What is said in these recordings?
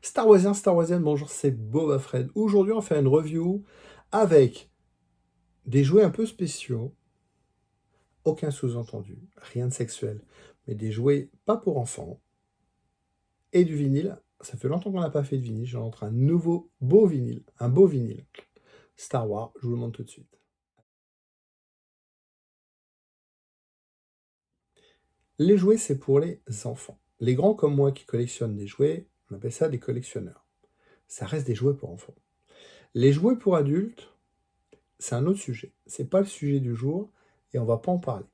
Star Wars, Star Wars, bonjour, c'est Boba Fred. Aujourd'hui, on fait une review avec des jouets un peu spéciaux, aucun sous-entendu, rien de sexuel, mais des jouets pas pour enfants, et du vinyle. Ça fait longtemps qu'on n'a pas fait de vinyle, j'en rentre un nouveau beau vinyle, un beau vinyle. Star Wars, je vous le montre tout de suite. Les jouets, c'est pour les enfants. Les grands comme moi qui collectionnent des jouets, on appelle ça des collectionneurs. Ça reste des jouets pour enfants. Les jouets pour adultes, c'est un autre sujet. C'est pas le sujet du jour et on va pas en parler.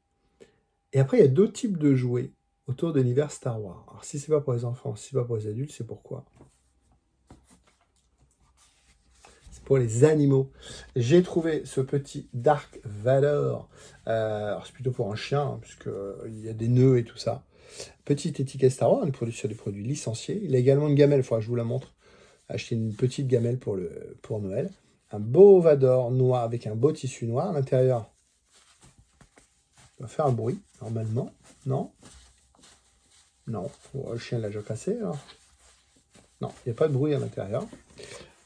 Et après, il y a deux types de jouets autour de l'univers Star Wars. Alors, si c'est pas pour les enfants, si c'est pas pour les adultes, c'est pourquoi? C'est pour les animaux. J'ai trouvé ce petit Dark Vador. Alors, c'est plutôt pour un chien, hein, puisqu'il y a des nœuds et tout ça. Petite étiquette Star Wars, on est produit sur des produits licenciés. Il a également une gamelle, il faudra que je vous la montre. Acheter une petite gamelle pour Noël. Un beau Vador noir avec un beau tissu noir à l'intérieur. Il va faire un bruit, normalement. Non? Non. Bon, le chien l'a déjà cassé, alors. Non, il n'y a pas de bruit à l'intérieur.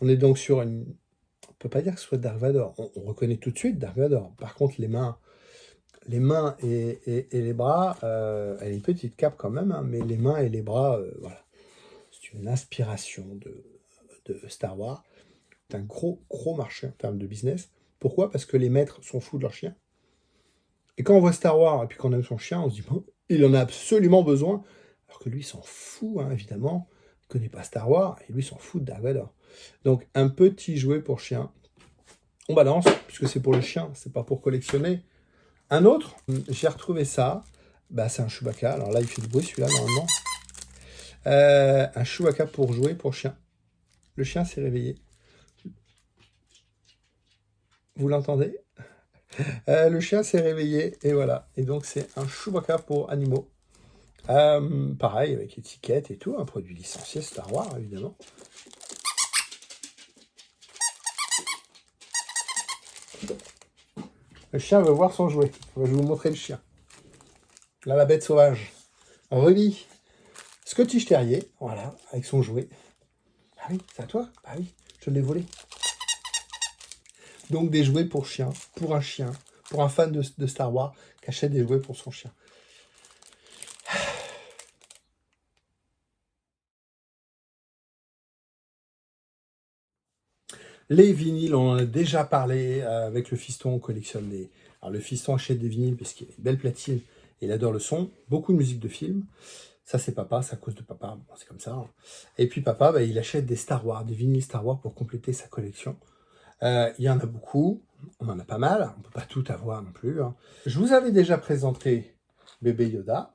On est donc sur une... On ne peut pas dire que ce soit Dark Vador. On reconnaît tout de suite Dark Vador. Par contre, les mains et les bras, elle est une petite cape quand même, hein, mais les mains et les bras, voilà. C'est une inspiration de Star Wars. C'est un gros marché en termes de business. Pourquoi? Parce que les maîtres sont fous de leur chien. Et quand on voit Star Wars et puis qu'on aime son chien, on se dit, bon, il en a absolument besoin. Alors que lui, il s'en fout, hein, évidemment. Il ne connaît pas Star Wars et lui, il s'en fout de Dark Vador. Donc, un petit jouet pour chien. On balance, puisque c'est pour le chien, c'est pas pour collectionner. Un autre, j'ai retrouvé ça. Bah, c'est un Chewbacca. Alors là, il fait du bruit, celui-là, normalement. Un Chewbacca pour jouer pour chien. Le chien s'est réveillé. Vous l'entendez? Le chien s'est réveillé, et voilà. Et donc, c'est un Chewbacca pour animaux. Pareil, avec étiquette et tout, un produit licencié Star Wars, évidemment. Le chien veut voir son jouet. Je vais vous montrer le chien. Là, la bête sauvage. Ruby. Scottish Terrier, voilà, avec son jouet. Ah oui, c'est à toi? Ah oui, je l'ai volé. Donc des jouets pour chien, pour un chien, pour un fan de Star Wars qui achète des jouets pour son chien. Les vinyles, on en a déjà parlé avec le fiston, on collectionne des... Alors le fiston achète des vinyles parce qu'il a une belle platine et il adore le son. Beaucoup de musique de film. Ça c'est papa, c'est à cause de papa, bon, c'est comme ça. Hein. Et puis papa, bah, il achète des Star Wars, des vinyles Star Wars pour compléter sa collection. Il y en a beaucoup, on en a pas mal, on ne peut pas tout avoir non plus. Hein. Je vous avais déjà présenté Bébé Yoda.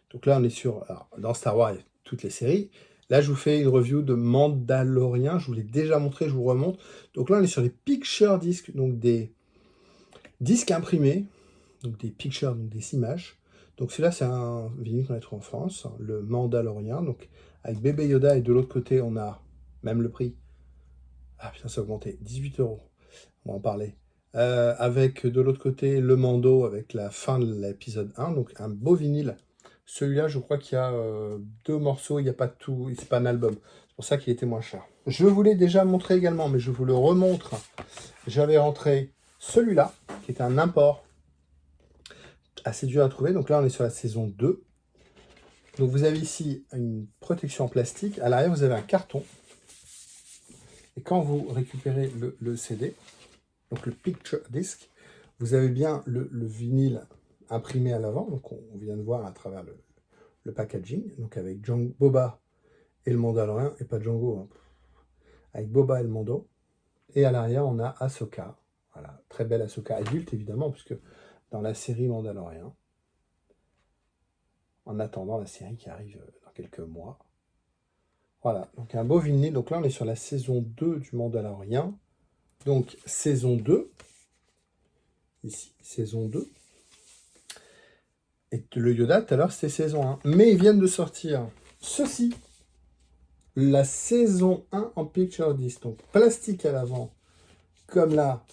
Donc là, on est sur... Alors, dans Star Wars, il y a toutes les séries. Là, je vous fais une review de Mandalorian. Je vous l'ai déjà montré, je vous remonte. Donc là, on est sur les picture discs, donc des disques imprimés, donc des pictures, donc des images. Donc celui-là, c'est un vinyle qu'on a trouvé en France, le Mandalorian. Donc avec Bébé Yoda, et de l'autre côté, on a même le prix. Ah putain, ça a augmenté. 18 €. On va en parler. Avec de l'autre côté le Mando avec la fin de l'épisode 1, donc un beau vinyle. Celui-là, je crois qu'il y a deux morceaux, il n'y a pas tout, c'est pas un album. C'est pour ça qu'il était moins cher. Je vous l'ai déjà montré également, mais je vous le remontre. J'avais rentré celui-là, qui est un import assez dur à trouver. Donc là, on est sur la saison 2. Donc vous avez ici une protection en plastique. À l'arrière, vous avez un carton. Et quand vous récupérez le CD, donc le picture disc, vous avez bien le vinyle imprimé à l'avant, donc on vient de voir à travers le packaging, donc avec Boba et le Mandalorian, et pas Django, hein, avec Boba et le Mando. Et à l'arrière, on a Ahsoka, voilà, très belle Ahsoka adulte évidemment, puisque dans la série Mandalorian, en attendant la série qui arrive dans quelques mois. Voilà, donc un beau vinyle, donc là on est sur la saison 2 du Mandalorian, donc saison 2, ici, saison 2. Et le Yoda, tout à l'heure, c'était saison 1. Mais ils viennent de sortir ceci. La saison 1 en picture disc. Donc, plastique à l'avant, comme là,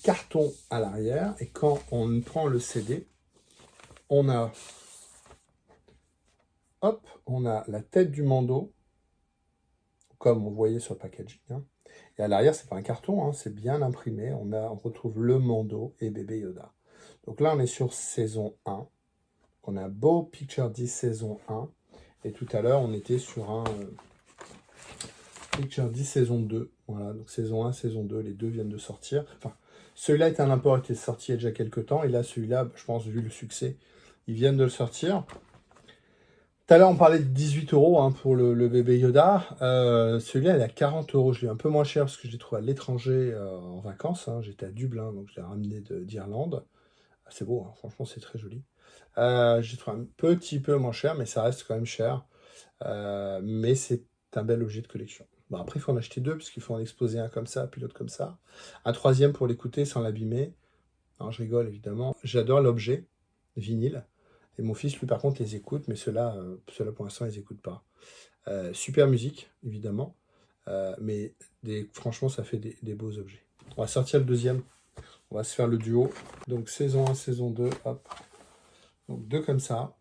carton à l'arrière. Et quand on prend le CD, on a, hop, on a la tête du Mando, comme on voyait sur le packaging. Hein. Et à l'arrière, c'est pas un carton, hein, c'est bien imprimé. On retrouve le Mando et bébé Yoda. Donc là, on est sur saison 1. On a un beau Picture 10 saison 1. Et tout à l'heure, on était sur un Picture 10 saison 2. Voilà, donc saison 1, saison 2, les deux viennent de sortir. Enfin, celui-là est un import, était sorti il y a déjà quelques temps. Et là, celui-là, je pense, vu le succès, ils viennent de le sortir. Tout à l'heure, on parlait de 18 € hein, pour le bébé Yoda. Celui-là, il est à 40 €. Je l'ai un peu moins cher parce que je l'ai trouvé à l'étranger en vacances. Hein. J'étais à Dublin, donc je l'ai ramené d'Irlande. C'est beau, hein. Franchement, c'est très joli. J'ai trouvé un petit peu moins cher, mais ça reste quand même cher. Mais c'est un bel objet de collection. Bon, après, il faut en acheter deux, parce qu'il faut en exposer un comme ça, puis l'autre comme ça. Un troisième pour l'écouter sans l'abîmer. Non, je rigole, évidemment. J'adore l'objet, vinyle. Et mon fils, lui, par contre, les écoute, mais ceux-là, pour l'instant, ils les écoutent pas. Super musique, évidemment. Mais franchement, ça fait des beaux objets. On va sortir le deuxième. On va se faire le duo. Donc, saison 1, saison 2, hop. Donc, deux comme ça.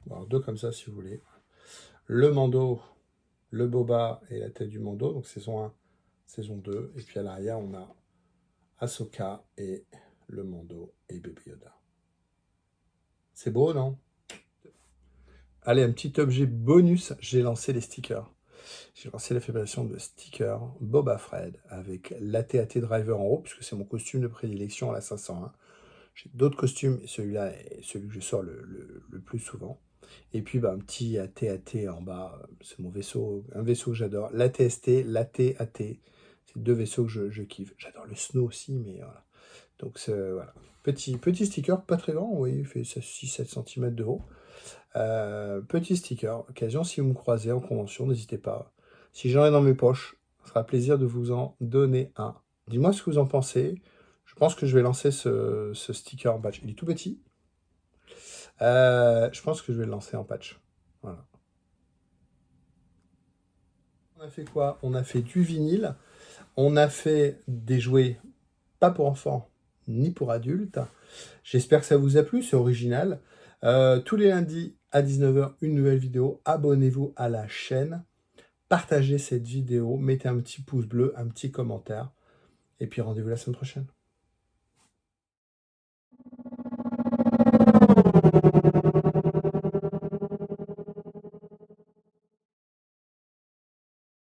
Alors, deux comme ça, si vous voulez. Le Mando, le Boba et la tête du Mando. Donc, saison 1, saison 2. Et puis, à l'arrière, on a Ahsoka et le Mando et bébé Yoda. C'est beau, non? Allez, un petit objet bonus, j'ai lancé les stickers. J'ai lancé la fabrication de stickers Boba Fred avec l'AT-AT Driver en haut, puisque c'est mon costume de prédilection à la 501. J'ai d'autres costumes, et celui-là est celui que je sors le plus souvent. Et puis un petit AT-AT en bas, c'est mon vaisseau, un vaisseau que j'adore. L'AT-ST, l'AT-AT, c'est deux vaisseaux que je kiffe. J'adore le Snow aussi, mais voilà. Donc voilà. Petit sticker, pas très grand, oui, il fait 6-7 cm de haut. Petit sticker, occasion, si vous me croisez en convention, n'hésitez pas. Si j'en ai dans mes poches, ça fera plaisir de vous en donner un. Dis-moi ce que vous en pensez. Je pense que je vais lancer ce sticker patch. Il est tout petit. Je pense que je vais le lancer en patch. Voilà. On a fait quoi? On a fait du vinyle. On a fait des jouets pas pour enfants ni pour adultes. J'espère que ça vous a plu, c'est original. Tous les lundis à 19 h, une nouvelle vidéo. Abonnez-vous à la chaîne. Partagez cette vidéo. Mettez un petit pouce bleu, un petit commentaire. Et puis rendez-vous la semaine prochaine.